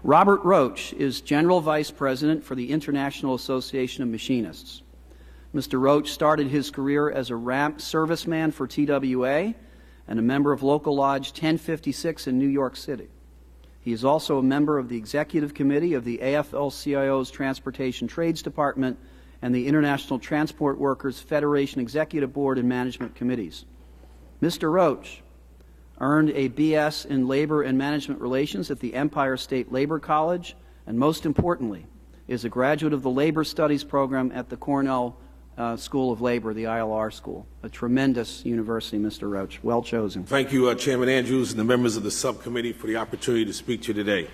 Robert Roach is General Vice President for the International Association of Machinists. Mr. Roach started his career as a ramp serviceman for TWA and a member of Local Lodge 1056 in New York City. He is also a member of the Executive Committee of the AFL-CIO's Transportation Trades Department and the International Transport Workers Federation Executive Board and Management Committees. Mr. Roach earned a BS in Labor and Management Relations at the Empire State Labor College, and most importantly, is a graduate of the Labor Studies program at the Cornell School of Labor, the ILR School. A tremendous university, Mr. Roach. Well chosen. Thank you, Chairman Andrews and the members of the subcommittee for the opportunity to speak to you today.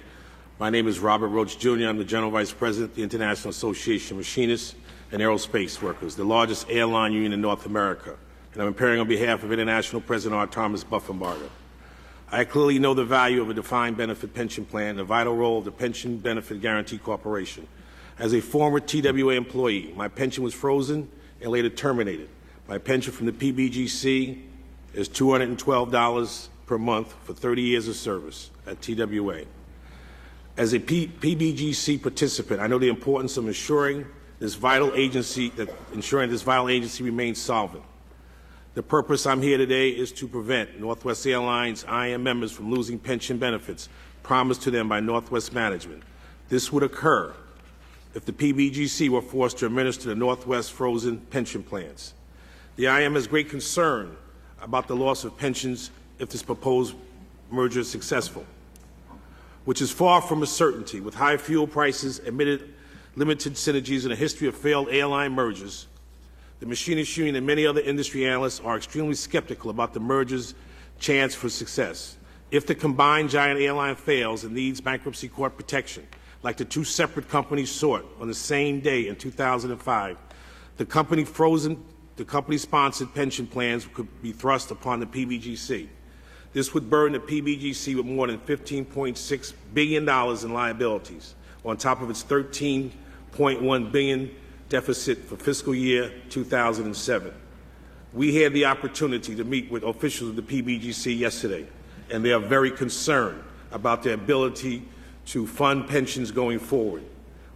My name is Robert Roach, Jr. I'm the General Vice President of the International Association of Machinists and Aerospace Workers, the largest airline union in North America, and I'm appearing on behalf of International President R. Thomas Buffenbarger. I clearly know the value of a defined benefit pension plan and the vital role of the Pension Benefit Guaranty Corporation. As a former TWA employee, my pension was frozen and later terminated. My pension from the PBGC is $212 per month for 30 years of service at TWA. As a PBGC participant, I know the importance of ensuring this vital agency remains solvent. The purpose I'm here today is to prevent Northwest Airlines IM members from losing pension benefits promised to them by Northwest management. This would occur if the PBGC were forced to administer the Northwest frozen pension plans. The IM has great concern about the loss of pensions if this proposed merger is successful, which is far from a certainty. With high fuel prices, limited synergies, and a history of failed airline mergers, the Machinists Union and many other industry analysts are extremely skeptical about the merger's chance for success. If the combined giant airline fails and needs bankruptcy court protection, like the two separate companies sought on the same day in 2005, the company-sponsored pension plans could be thrust upon the PBGC. This would burden the PBGC with more than $15.6 billion in liabilities, on top of its $13.1 billion deficit for fiscal year 2007. We had the opportunity to meet with officials of the PBGC yesterday, and they are very concerned about their ability to fund pensions going forward.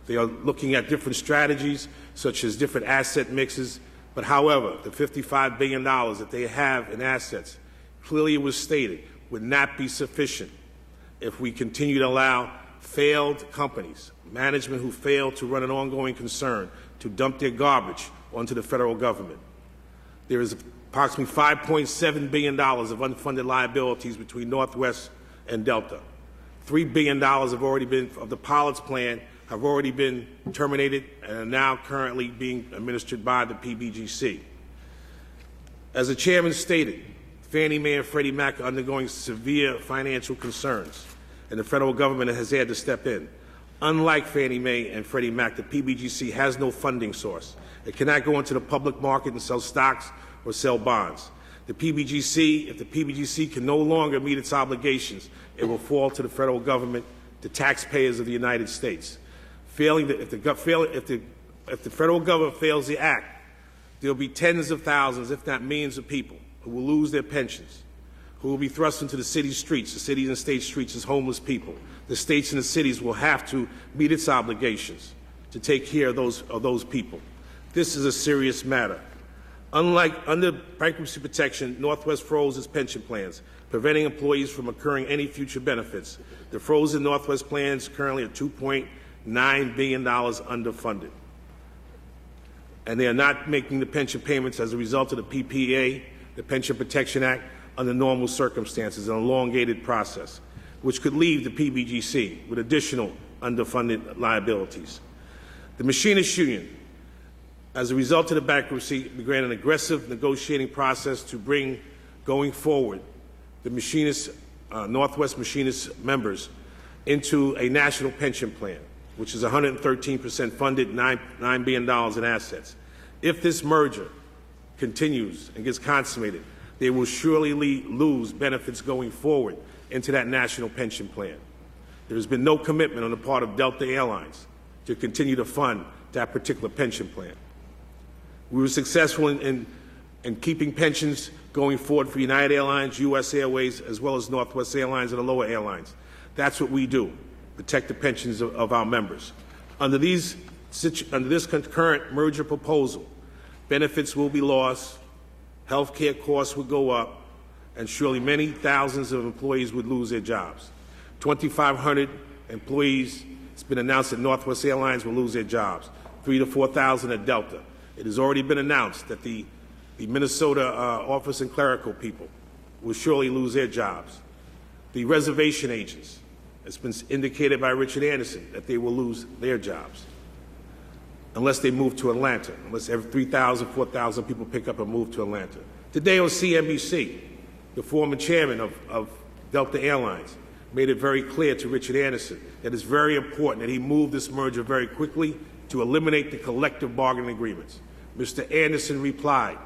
They are looking at different strategies, such as different asset mixes, but however, the $55 billion that they have in assets, clearly it was stated, would not be sufficient if we continue to allow failed companies, management who fail to run an ongoing concern, to dump their garbage onto the federal government. There is approximately $5.7 billion of unfunded liabilities between Northwest and Delta. $3 billion of the pilots plan have already been terminated and are now currently being administered by the PBGC. As the chairman stated, Fannie Mae and Freddie Mac are undergoing severe financial concerns, and the federal government has had to step in. Unlike Fannie Mae and Freddie Mac, the PBGC has no funding source. It cannot go into the public market and sell stocks or sell bonds. If the PBGC can no longer meet its obligations, it will fall to the federal government, the taxpayers of the United States. If the federal government fails the act, there will be tens of thousands, if not millions of people who will lose their pensions, who will be thrust into the city streets, the cities and state streets as homeless people. The states and the cities will have to meet its obligations to take care of those people. This is a serious matter. Under bankruptcy protection, Northwest froze its pension plans, preventing employees from accruing any future benefits. The frozen Northwest plans currently are $2.9 billion underfunded. And they are not making the pension payments as a result of the PPA, the Pension Protection Act, under normal circumstances, an elongated process, which could leave the PBGC with additional underfunded liabilities. The Machinists Union, as a result of the bankruptcy, began an aggressive negotiating process to bring, going forward, the Northwest Machinists members into a national pension plan, which is 113% funded, $9 billion in assets. If this merger continues and gets consummated, they will surely lose benefits going forward into that national pension plan. There has been no commitment on the part of Delta Airlines to continue to fund that particular pension plan. We were successful in keeping pensions going forward for United Airlines, U.S. Airways, as well as Northwest Airlines and the lower airlines. That's what we do. protect the pensions of our members. Under this concurrent merger proposal, benefits will be lost, health care costs would go up, and surely many thousands of employees would lose their jobs. 2,500 employees, it's been announced that Northwest Airlines will lose their jobs, 3,000 to 4,000 at Delta. It has already been announced that the Minnesota office and clerical people will surely lose their jobs. The reservation agents, it's been indicated by Richard Anderson that they will lose their jobs unless they move to Atlanta, unless every 3,000, 4,000 people pick up and move to Atlanta. Today on CNBC, the former chairman of Delta Airlines made it very clear to Richard Anderson that it's very important that he move this merger very quickly to eliminate the collective bargaining agreements. Mr. Anderson replied,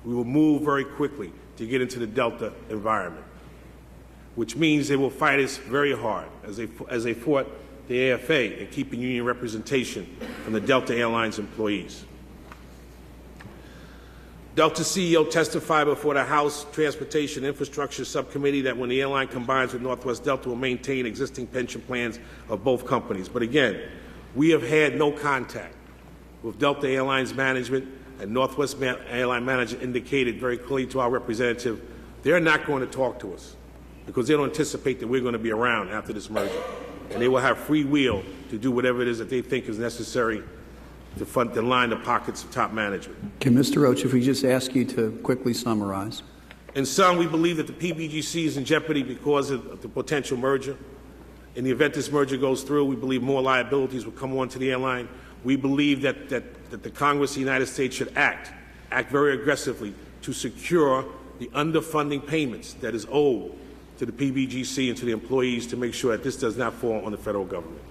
"We will move very quickly to get into the Delta environment," which means they will fight us very hard as they fought the AFA in keeping union representation from the Delta Airlines employees. Delta CEO testified before the House Transportation Infrastructure Subcommittee that when the airline combines with Northwest, Delta will maintain existing pension plans of both companies. But again, we have had no contact with Delta Airlines management, and Northwest Airline management indicated very clearly to our representative they're not going to talk to us because they don't anticipate that we're going to be around after this merger. And they will have free will to do whatever it is that they think is necessary to line the pockets of top management. Okay, Mr. Roach, if we just ask you to quickly summarize. In sum, we believe that the PBGC is in jeopardy because of the potential merger. In the event this merger goes through, we believe more liabilities will come onto the airline. We believe that the Congress of the United States should act very aggressively to secure the underfunding payments that is owed to the PBGC and to the employees to make sure that this does not fall on the federal government.